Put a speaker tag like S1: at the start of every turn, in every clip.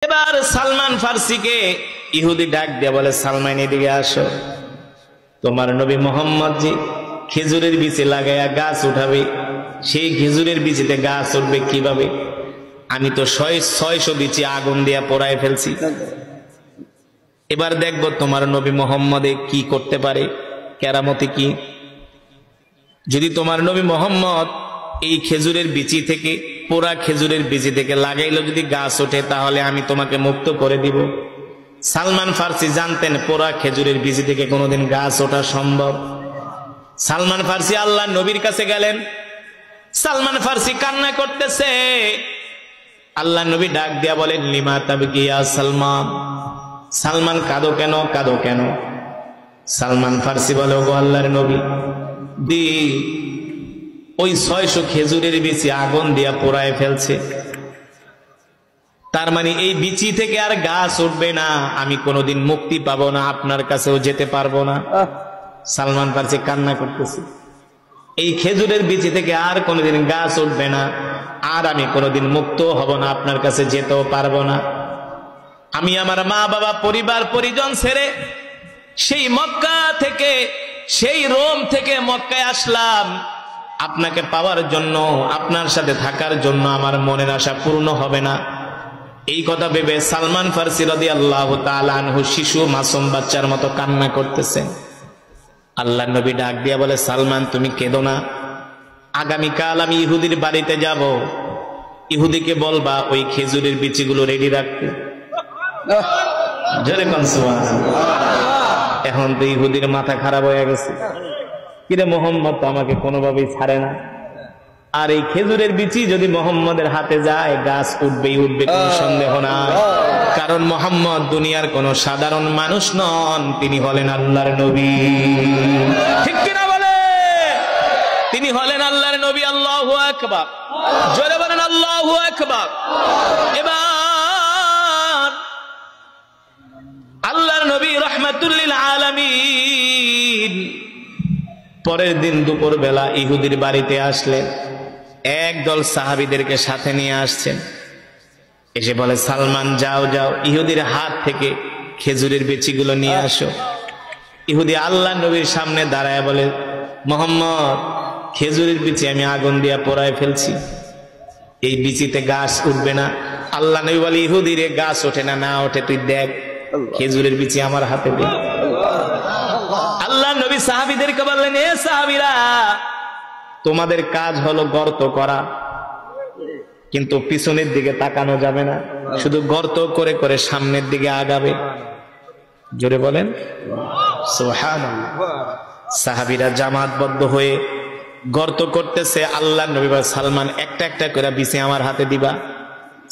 S1: এবার সালমান ফার্সিকে ইহুদি ডাক দিয়ে বলে, সালমান এদিকে আসো, তোমার নবী মোহাম্মদ জি খেজুরের বিচি লাগাইয়া গাছ উঠাবে, সেই খেজুরের বিচিতে গাছ উঠবে কিভাবে? আমি তো 600 বিচি আগুন দিয়া পোড়ায় ফেলছি। এবার দেখবো তোমার নবী মোহাম্মদে কি করতে পারে, কেরামতি কি। যদি তোমার নবী মোহাম্মদ এই খেজুরের বিচি থেকে, পোড়া খেজুরের বিচি থেকে লাগাইলো যদি গাছ ওঠে, তাহলে আমি তোমাকে মুক্ত করে দিব। সালমান ফার্সি জানতেন পোড়া খেজুরের বিচি থেকে কোনোদিন গাছ ওঠা সম্ভব। সালমান ফার্সি আল্লাহ নবীর কাছে গেলেন। সালমান ফার্সি কান্না করতেছে। আল্লাহ নবী ডাক দিয়া বলেন, লিমা তাবকি ইয়া সালমান, সালমান কাঁদো কেন, কাঁদো কেন? সালমান ফার্সি বলে, ওগো আল্লাহর নবী, ওই 600 খেজুরের বিচি আগুন দিয়া পোড়ায় ফেলছে, তার মানে এই বিচি থেকে আর গাছ উঠবে না, আমি কোনোদিন মুক্তি পাবো না, আপনার কাছেও যেতে পারবো না। সালমান ফার্সি কান্না করতেছে, এই খেজুরের বিচি থেকে আর কোনোদিন গাছ উঠবে না, আর আমি কোনোদিন মুক্ত হব না, আপনার কাছে যেতেও পারবো না। আমি আমার মা বাবা পরিবার পরিজন ছেড়ে সেই মক্কা থেকে, সেই রোম থেকে মক্কায় আসলাম আপনাকে পাওয়ার জন্য, আপনার সাথে থাকার জন্য। আমার মনের আশা পূর্ণ হবে না। এই কথা ভেবে সালমান ফার্সি রাদিয়াল্লাহু তাআলা আনহু শিশু মাসুম বাচ্চার মতো কান্না করতেছেন। আল্লাহ নবী ডাক দিয়া বলে, সালমান তুমি কেঁদো না, আগামীকাল আমি ইহুদির বাড়িতে যাব, ইহুদিকে বলবা ওই খেজুরের বিচিগুলো রেডি রাখতে। জোরে কোন সুবহানাল্লাহ। এখন তো ইহুদির মাথা খারাপ হয়ে গেছে, কিরে মোহাম্মদ তো আমাকে কোনোভাবেই ছাড়ে না, আর এই খেজুরের বিচি যদি মোহাম্মদের হাতে যায় গাছ উঠবেই উঠবে, কোন সন্দেহ না। কারণ মোহাম্মদ দুনিয়ার কোন সাধারণ মানুষ নন, তিনি হলেন আল্লাহর নবী। ঠিক কিনা বলে? তিনি হলেন আল্লাহর নবী। আল্লাহু আকবার, জোরে বলেন আল্লাহু আকবার। এবার আল্লাহর নবী রাহমাতুল লিল আলামিন পরের দিন দুপুর বেলা ইহুদির বাড়িতে আসলেন। একদল সাহাবীদেরকে সাথে নিয়ে আসছেন। এসে বলে, সালমান যাও যাও, ইহুদির হাত থেকে খেজুরের বিচিগুলো নিয়ে আসো। ইহুদি আল্লাহ নবীর সামনে দাঁড়ায় বলে, মোহাম্মদ খেজুরের বিচি আমি আগুন দিয়া পোড়ায় ফেলছি, এই বিচিতে গাছ উঠবে না। আল্লাহ নবী বলে, ইহুদি রে, গাছ ওঠে না, না ওঠে তুই দেখ, খেজুরের বিচি আমার হাতে দে। আল্লাহ নবী সাহাবীদেরকে বললেন, এ সাহাবীরা, তোমাদের কাজ হলো গর্ত করা, কিন্তু পিছনের দিকে তাকানো যাবে না, শুধু গর্ত করে করে সামনের দিকে আগাবে। জোরে বলেন সুবহানাল্লাহ। সাহাবীরা জামাতবদ্ধ হয়ে গর্ত করতেছে। আল্লাহ নবী বলে, সালমান একটা একটা করে বিচি আমার হাতে দিবা।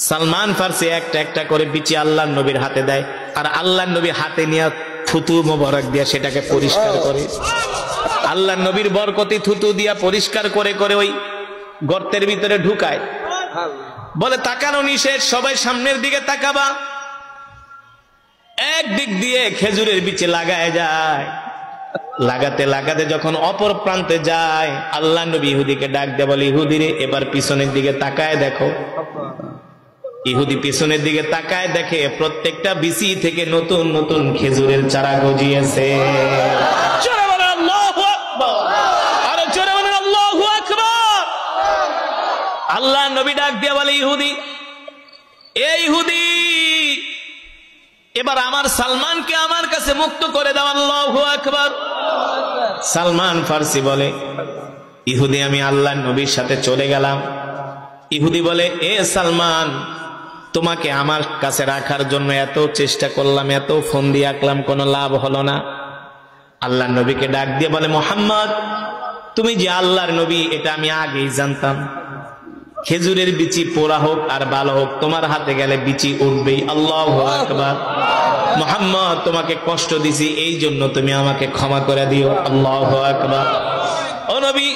S1: সালমান ফার্সি একটা একটা করে বিচি আল্লাহ নবীর হাতে দেয়, আর আল্লাহ নবী হাতে নিয়ে থুতু মোবারক দিয়া সেটাকে পরিষ্কার করে। আল্লাহ নবীর বরকতি থুতু দিয়া পরিষ্কার করে করে ওই গর্তের ভিতরে ঢুকায়। বলে, তাকানো নিষেধ, সবাই সামনের দিকে তাকাবা। এক দিক দিয়ে খেজুরের বিচি লাগায় যায়, লাগাতে লাগাতে যখন অপর প্রান্তে যায়, আল্লাহ নবী ইহুদিকে ডাক দিয়ে বলে, ইহুদি রে, এবার পিছনের দিকে তাকায় দেখো। ইহুদি পিছনের দিকে তাকায়, দেখে প্রত্যেকটা বিচি থেকে নতুন নতুন খেজুরের চারা গজিয়েছে। আল্লাহ নবী ডাক দিয়ে বলে, ইহুদি, এই ইহুদি, এবার আমার সালমানকে আমার কাছে মুক্ত করে দাও। আল্লাহু আকবার। সালমান ফার্সি বলে, ইহুদি আমি আল্লাহ নবীর সাথে চলে গেলাম। ইহুদি বলে, এ সালমান, তোমাকে আমার কাছে রাখার জন্য এত চেষ্টা করলাম, এত ফোন দিয়ে আঁকলাম, কোনো লাভ হলো না। আল্লাহ নবীকে ডাক দিয়ে বলে, মুহাম্মদ তুমি যে আল্লাহর নবী এটা আমি আগেই জানতাম। খেজুরের বিচি পোড়া হোক আর ভালো হোক, তোমার হাতে গেলে বিচি উঠবেই। আল্লাহু আকবার। মুহাম্মদ তোমাকে কষ্ট দিছি, এই জন্য তুমি আমাকে ক্ষমা করে দিও। আল্লাহু আকবার। ও নবী,